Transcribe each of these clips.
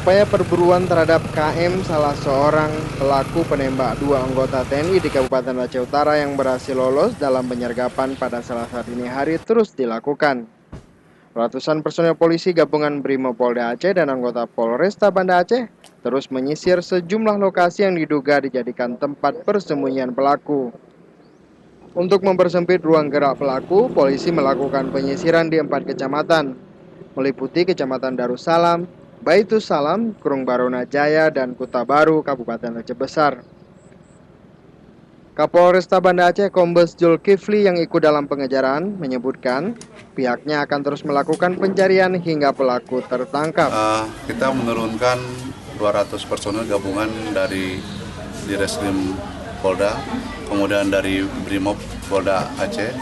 Upaya perburuan terhadap KM, salah seorang pelaku penembak dua anggota TNI di Kabupaten Aceh Utara yang berhasil lolos dalam penyergapan pada Selasa dini hari terus dilakukan. Ratusan personel polisi gabungan Brimopolda Aceh dan anggota Polresta Banda Aceh terus menyisir sejumlah lokasi yang diduga dijadikan tempat persembunyian pelaku. Untuk mempersempit ruang gerak pelaku, polisi melakukan penyisiran di 4 kecamatan, meliputi Kecamatan Darussalam, Baitus Salam, Kurung Baruna Jaya, dan Kuta Baru, Kabupaten Aceh Besar. Kapolresta Banda Aceh Kombes Zulkifli yang ikut dalam pengejaran menyebutkan pihaknya akan terus melakukan pencarian hingga pelaku tertangkap. Kita menurunkan 200 personel gabungan dari Direskrim Polda, kemudian dari Brimob Polda Aceh,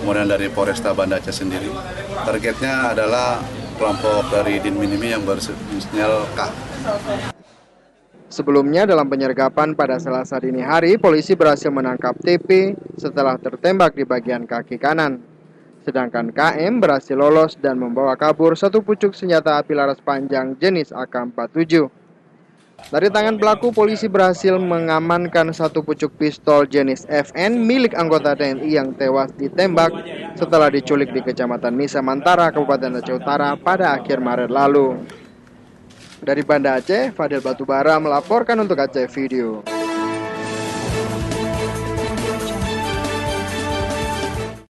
kemudian dari Polresta Banda Aceh sendiri. Targetnya adalah kelompok dari Dinminimi yang berinisial K. Sebelumnya dalam penyergapan pada Selasa dini hari, polisi berhasil menangkap TP setelah tertembak di bagian kaki kanan. Sedangkan KM berhasil lolos dan membawa kabur satu pucuk senjata api laras panjang jenis AK-47. Dari tangan pelaku, polisi berhasil mengamankan satu pucuk pistol jenis FN milik anggota TNI yang tewas ditembak setelah diculik di Kecamatan Misa Mantara, Kabupaten Aceh Utara pada akhir Maret lalu. Dari Banda Aceh, Fadil Batubara melaporkan untuk Aceh Video.